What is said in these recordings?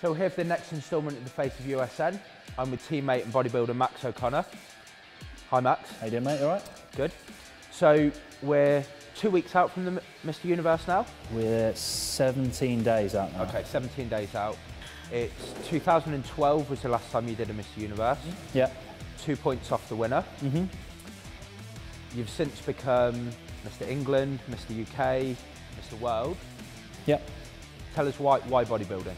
So here for the next instalment of the Face of USN. I'm with teammate and bodybuilder Max O'Connor. Hi Max. How you doing, mate? You all right? Good. So we're 2 weeks out from the Mr. Universe now? We're 17 days out now. Okay, 17 days out. It's 2012 was the last time you did a Mr. Universe. Yeah. 2 points off the winner. Mm-hmm. You've since become Mr. England, Mr. UK, Mr. World. Yep. Tell us why bodybuilding?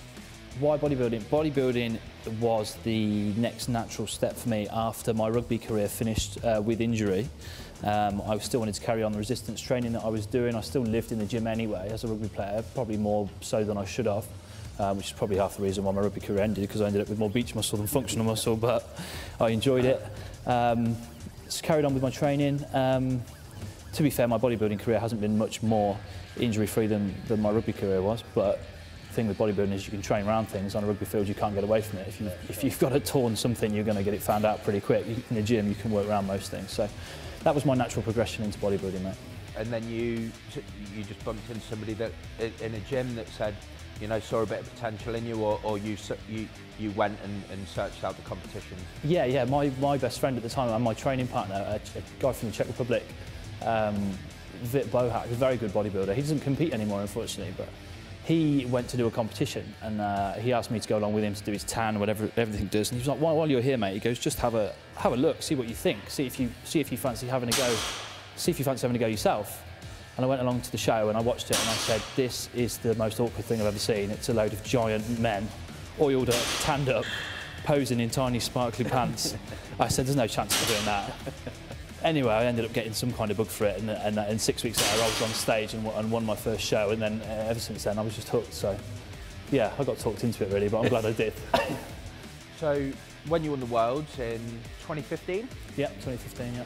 Why bodybuilding? Bodybuilding was the next natural step for me after my rugby career finished with injury. I still wanted to carry on the resistance training that I was doing. I still lived in the gym anyway as a rugby player, probably more so than I should have, which is probably half the reason why my rugby career ended, because I ended up with more beach muscle than functional muscle, but I enjoyed it. Just carried on with my training. To be fair, my bodybuilding career hasn't been much more injury-free than my rugby career was, but the thing with bodybuilding is you can train around things. On a rugby field, you can't get away from it. If you've got a torn something, you're going to get it found out pretty quick. In the gym, you can work around most things. So that was my natural progression into bodybuilding, mate. And then you just bumped into somebody that in a gym that said, you know, saw a bit of potential in you, or you went and searched out the competitions? Yeah. My best friend at the time and my training partner, a guy from the Czech Republic, Vit Bohak, a very good bodybuilder. He doesn't compete anymore, unfortunately, but he went to do a competition, and he asked me to go along with him to do his tan, whatever everything does. And he was like, while you're here, mate, he goes, just have a look, see what you think, see if you fancy having a go, see if you fancy having a go yourself. And I went along to the show and I watched it and I said, this is the most awkward thing I've ever seen. It's a load of giant men, oiled up, tanned up, posing in tiny sparkly pants. I said, there's no chance of doing that. Anyway, I ended up getting some kind of bug for it, and 6 weeks later I was on stage and won my first show, and then ever since then I was just hooked. So yeah, I got talked into it really, but I'm glad I did. So when you won the Worlds in 2015? Yeah, 2015, yeah.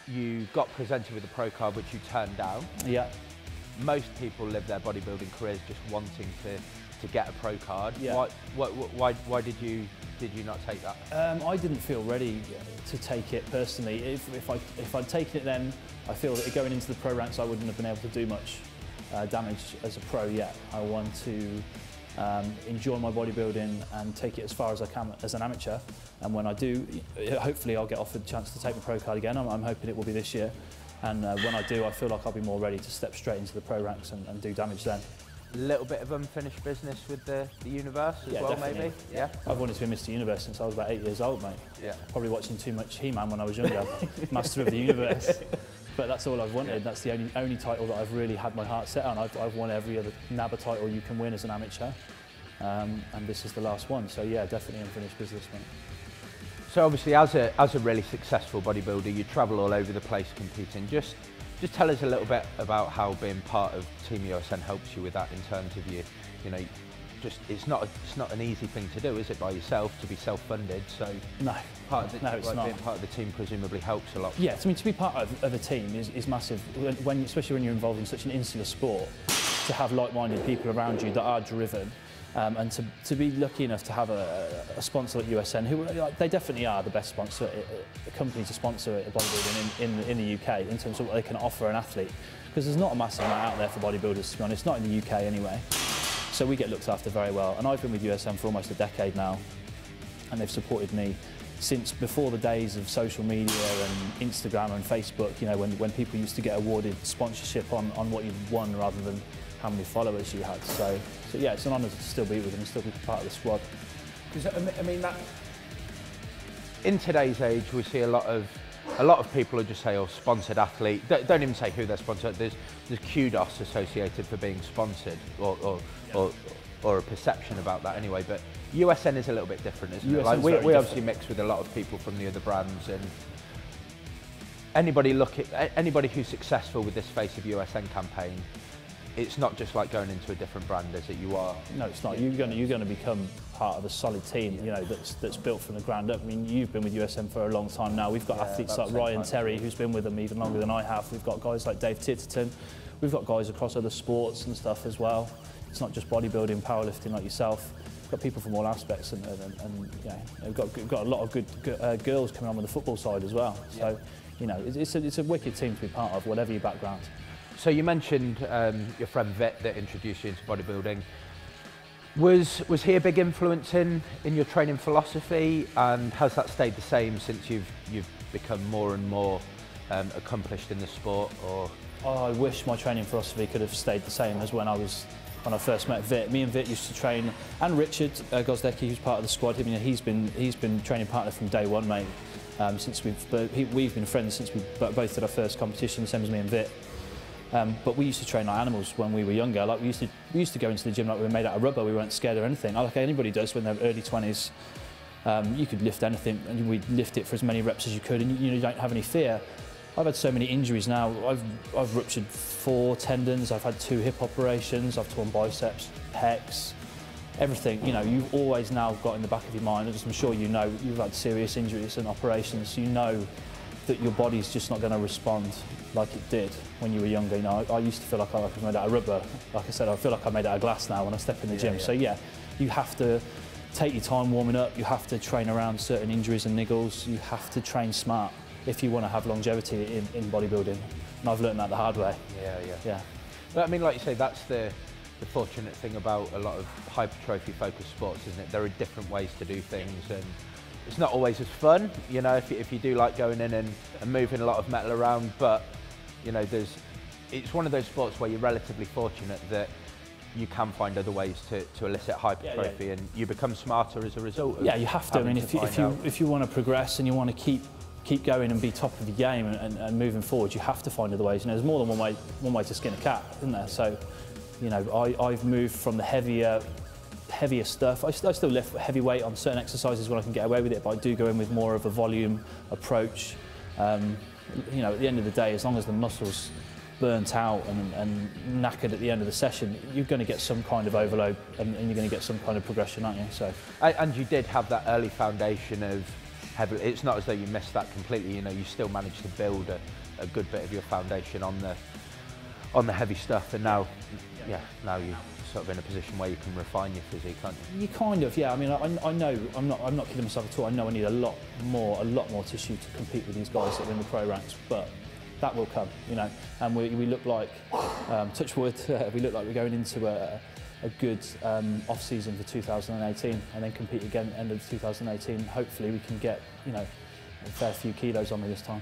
You got presented with a pro card which you turned down. Yeah. Most people live their bodybuilding careers just wanting to get a pro card. Yeah. Why did you not take that? I didn't feel ready to take it personally. If I'd taken it then, I feel that going into the pro ranks I wouldn't have been able to do much damage as a pro yet. I want to enjoy my bodybuilding and take it as far as I can as an amateur, and when I do, hopefully I'll get offered a chance to take my pro card again. I'm hoping it will be this year, and when I do, I feel like I'll be more ready to step straight into the pro ranks and do damage then. A little bit of unfinished business with the Universe as well, definitely. maybe? Yeah. I've wanted to be Mr. Universe since I was about 8 years old, mate. Yeah. Probably watching too much He-Man when I was younger. Master of the Universe. But that's all I've wanted. Yeah. That's the only title that I've really had my heart set on. I've won every other NABBA title you can win as an amateur. And this is the last one. So yeah, definitely unfinished business, mate. So obviously as a really successful bodybuilder, you travel all over the place competing. Just tell us a little bit about how being part of Team USN helps you with that, in terms of you know, just it's not an easy thing to do, is it, by yourself, to be self-funded? So no, it's not. Being part of the team presumably helps a lot. Yeah, I mean, to be part of a team is massive. Especially when you're involved in such an insular sport, to have like-minded people around you that are driven. And to be lucky enough to have a sponsor like USN, who they definitely are the best sponsor, company to sponsor bodybuilding in the UK, in terms of what they can offer an athlete, because there's not a massive amount out there for bodybuilders, to be honest, not in the UK anyway. So we get looked after very well, and I've been with USN for almost a decade now, and they've supported me since before the days of social media and Instagram and Facebook, you know, when people used to get awarded sponsorship on what you've won rather than how many followers you had. So yeah, it's an honour to still be with them and still be part of the squad. Because I mean, that in today's age, we see a lot of people who just say, "Oh, sponsored athlete." Don't even say who they're sponsored. There's kudos associated for being sponsored, or a perception about that anyway. But USN is a little bit different, isn't it? Like we obviously mix with a lot of people from the other brands, and anybody who's successful with this Face of USN campaign, it's not just like going into a different brand, is it? You are. No, it's not. You're going to become part of a solid team, you know, that's built from the ground up. I mean, you've been with USN for a long time now. We've got athletes like Ryan Terry, who's been with them even longer than I have. We've got guys like Dave Titterton. We've got guys across other sports and stuff as well. It's not just bodybuilding, powerlifting like yourself. We've got people from all aspects, and you know, we've got a lot of good girls coming on with the football side as well. So, you know, it's a wicked team to be part of, whatever your background. So you mentioned your friend Vit that introduced you into bodybuilding. Was he a big influence in your training philosophy, and has that stayed the same since you've become more and more accomplished in the sport? Or I wish my training philosophy could have stayed the same as when I first met Vit. Me and Vit used to train, and Richard Gozdecki, who's part of the squad. I mean, he's been training partner from day one, mate. Since we've been friends since we both did our first competition, same as me and Vit. But we used to train like animals when we were younger. Like we used to go into the gym like we were made out of rubber. We weren't scared of anything. Like anybody does when they're early 20s. You could lift anything, and we'd lift it for as many reps as you could, and you don't have any fear. I've had so many injuries now. I've ruptured 4 tendons. I've had 2 hip operations. I've torn biceps, pecs, everything. You know, you've always now got in the back of your mind, as I'm sure you know, you've had serious injuries and operations. You know that your body's just not going to respond like it did when you were younger. You know, I used to feel like I was made out of rubber. Like I said, I feel like I'm made out of glass now when I step in the gym. Yeah. So yeah, you have to take your time warming up. You have to train around certain injuries and niggles. You have to train smart if you want to have longevity in bodybuilding. And I've learned that the hard way. Yeah. But I mean, like you say, that's the fortunate thing about a lot of hypertrophy focused sports, isn't it? There are different ways to do things, and it's not always as fun, you know, if you do like going in and moving a lot of metal around, but you know, it's one of those sports where you're relatively fortunate that you can find other ways to elicit hypertrophy, and you become smarter as a result. Yeah, you have to. I mean, if you want to progress and you want to keep going and be top of your game and moving forward, you have to find other ways. You know, there's more than one way to skin a cat, isn't there? So, you know, I've moved from the heavier stuff. I still lift heavy weight on certain exercises when I can get away with it, but I do go in with more of a volume approach. You know, at the end of the day, as long as the muscles burnt out and knackered at the end of the session, you're going to get some kind of overload and you're going to get some kind of progression, aren't you? So, and you did have that early foundation of heavy. It's not as though you missed that completely. You know, you still managed to build a good bit of your foundation on the heavy stuff, and now you're sort of in a position where you can refine your physique, can't you? You kind of, yeah. I mean, I know I'm not kidding myself at all. I know I need a lot more tissue to compete with these guys that are in the pro ranks, but that will come, you know. And we look like, touch wood, we look like we're going into a good off-season for 2018, and then compete again end of 2018. Hopefully we can get, you know, a fair few kilos on me this time.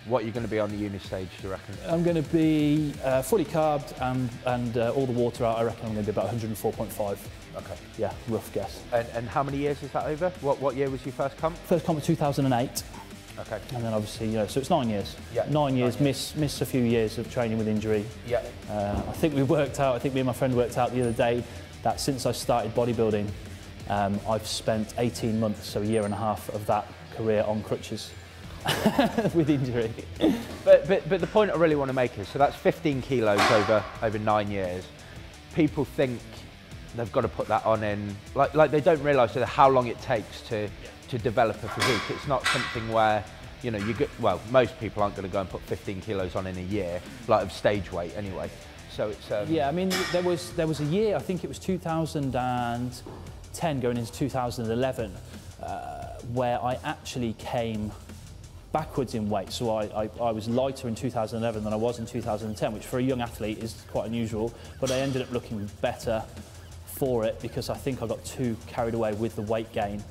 What are you going to be on the uni stage, do you reckon? I'm going to be fully carbed and all the water out. I reckon I'm going to be about 104.5. Okay. Yeah, rough guess. And how many years is that over? What year was your first comp? First comp was 2008. Okay. And then obviously, you know, so it's 9 years. Yeah. 9 years, miss a few years of training with injury. Yeah. I think me and my friend worked out the other day that since I started bodybuilding, I've spent 18 months, so a year and a half of that career on crutches. With injury. But the point I really want to make is, so that's 15 kilos over 9 years. People think they've got to put that on in, like they don't realise how long it takes to develop a physique. It's not something where, you know, most people aren't going to go and put 15 kilos on in a year, like of stage weight anyway. So it's yeah, I mean, there was a year, I think it was 2010 going into 2011, where I actually came backwards in weight. So I was lighter in 2011 than I was in 2010, which for a young athlete is quite unusual, but I ended up looking better for it because I think I got too carried away with the weight gain.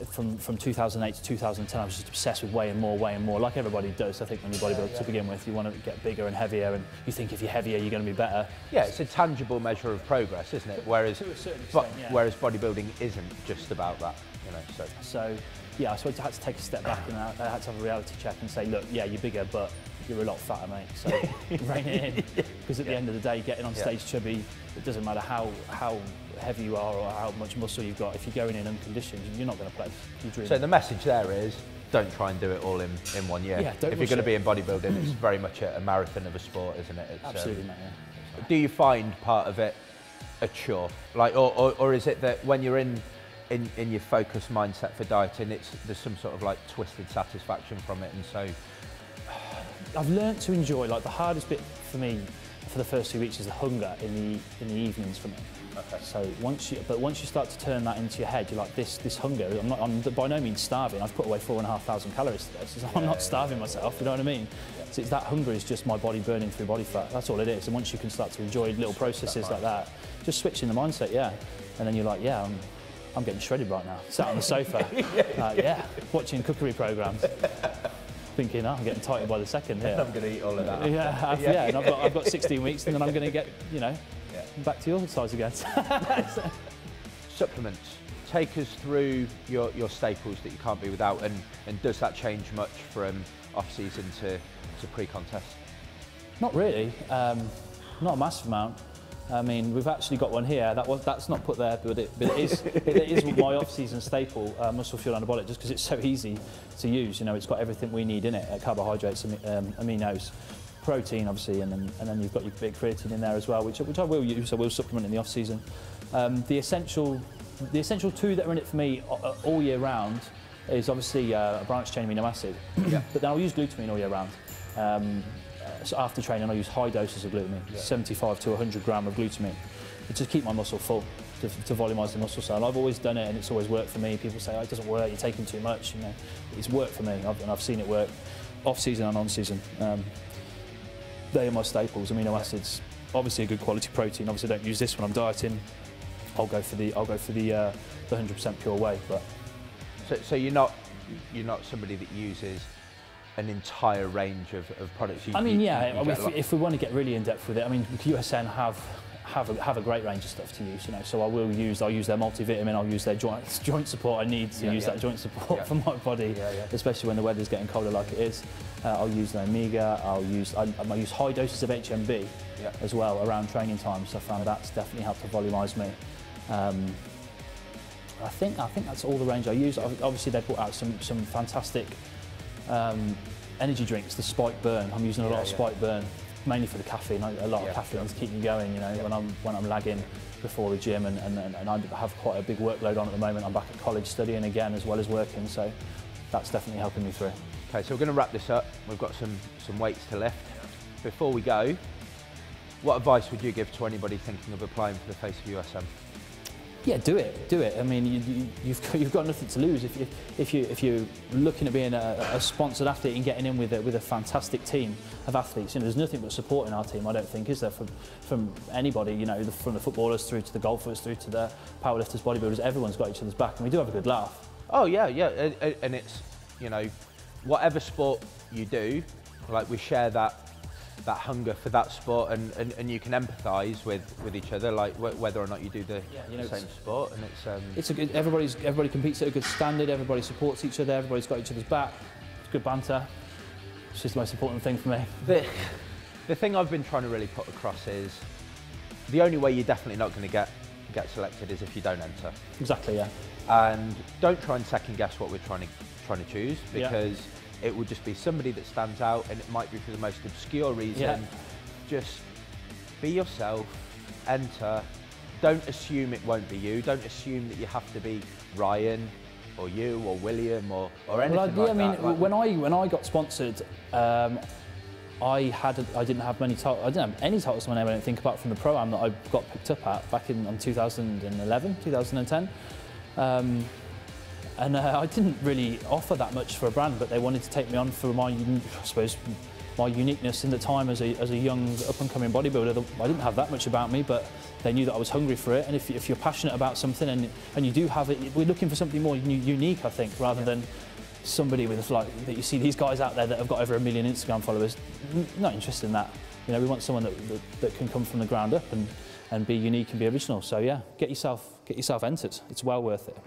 From 2008 to 2010, I was just obsessed with weighing more, like everybody does. I think when you bodybuild to begin with, you want to get bigger and heavier, and you think if you're heavier, you're going to be better. Yeah, it's a tangible measure of progress, isn't it? Whereas, to a certain extent, whereas bodybuilding isn't just about that, you know. So yeah, so I had to take a step back and I had to have a reality check and say, look, yeah, you're bigger, but you're a lot fatter, mate. So rein it in, because at the end of the day, getting on stage chubby, it doesn't matter how heavy you are or how much muscle you've got. If you're going in unconditioned, you're not going to place. So the message there is, don't try and do it all in 1 year. Yeah, if you're going to be in bodybuilding, it's very much a marathon of a sport, isn't it? It's, absolutely, mate. Yeah. Do you find part of it a chore, like, or is it that when you're in your focused mindset for dieting, there's some sort of like twisted satisfaction from it, and so I've learnt to enjoy, like the hardest bit for me for the first 2 weeks is the hunger in the evenings for me. Okay. So once you start to turn that into your head, you're like, this hunger, I'm by no means starving. I've put away 4,500 calories today, so I'm not starving myself, you know what I mean? So it's that hunger is just my body burning through body fat. That's all it is. And once you can start to enjoy little processes like that, just switching the mindset, yeah. And then you're like, yeah, I'm getting shredded right now. Sat on the sofa, yeah, watching cookery programs, thinking, oh, I'm getting tighter by the second here. I'm going to eat all of that. Yeah, and I've got 16 weeks, and then I'm going to get, you know, back to your size again. Supplements. Take us through your staples that you can't be without, and does that change much from off-season to pre-contest? Not really, not a massive amount. I mean, we've actually got one here. That's not put there, but it is my off-season staple, muscle fuel anabolic, just because it's so easy to use. You know, it's got everything we need in it: carbohydrates, aminos, protein, obviously, and then you've got your big creatine in there as well, which I will use. I will supplement in the off-season. The essential two that are in it for me all year round is obviously a branched chain amino acid, but then I'll use glutamine all year round. So after training, I use high doses of glutamine, 75 to 100 gram of glutamine, to just keep my muscle full, to volumise the muscle cell. I've always done it, and it's always worked for me. People say, oh, it doesn't work, you're taking too much. You know, it's worked for me, and I've seen it work off-season and on-season. They are my staples. Amino acids, obviously a good quality protein. Obviously, I don't use this when I'm dieting. I'll go for the 100% pure whey. But so you're not somebody that uses an entire range of products. I mean, if we want to get really in depth with it, I mean, USN have a great range of stuff to use. You know, so I'll use their multivitamin. I'll use their joint support. I need to use that joint support for my body, especially when the weather's getting colder like it is. I'll use their omega. I use high doses of HMB as well around training times. So I found that's definitely helped to volumise me. I think that's all the range I use. Obviously, they put out some fantastic energy drinks, the Spike Burn. I'm using a lot of Spike Burn, mainly for the caffeine. A lot of caffeine to keep me going. You know, when I'm lagging before the gym, and I have quite a big workload on at the moment. I'm back at college studying again as well as working, so that's definitely helping me through. Okay, so we're going to wrap this up. We've got some weights to lift. Before we go, what advice would you give to anybody thinking of applying for the Face of USN? Yeah, do it. I mean, you've got nothing to lose if you're looking at being a sponsored athlete and getting in with a fantastic team of athletes. You know, there's nothing but support in our team. I don't think, is there, from anybody? You know, from the footballers through to the golfers through to the powerlifters, bodybuilders. Everyone's got each other's back, and we do have a good laugh. Oh yeah, and it's, you know, whatever sport you do, like, we share that hunger for that sport, and you can empathise with each other, like whether or not you do the same sport, and it's a good, everybody competes at a good standard, everybody supports each other, everybody's got each other's back, it's good banter. It's just the most important thing for me. The thing I've been trying to really put across is the only way you're definitely not going to get selected is if you don't enter. Exactly, yeah. And don't try and second guess what we're trying to choose, because it will just be somebody that stands out, and it might be for the most obscure reason. Just be yourself, enter. Don't assume it won't be you. Don't assume that you have to be Ryan or you or William or anything like that. I mean, when I got sponsored, I didn't have many titles. I didn't have any titles when I don't think, apart from the pro-am that I got picked up at back in 2011, 2010. And I didn't really offer that much for a brand, but they wanted to take me on for my uniqueness in the time as a young up-and-coming bodybuilder. I didn't have that much about me, but they knew that I was hungry for it. And if you're passionate about something and you do have it, we're looking for something more unique, I think, rather than somebody with, like, that you see these guys out there that have got over 1 million Instagram followers. Not interested in that. You know, we want someone that can come from the ground up and be unique and be original. So yeah, get yourself entered. It's well worth it.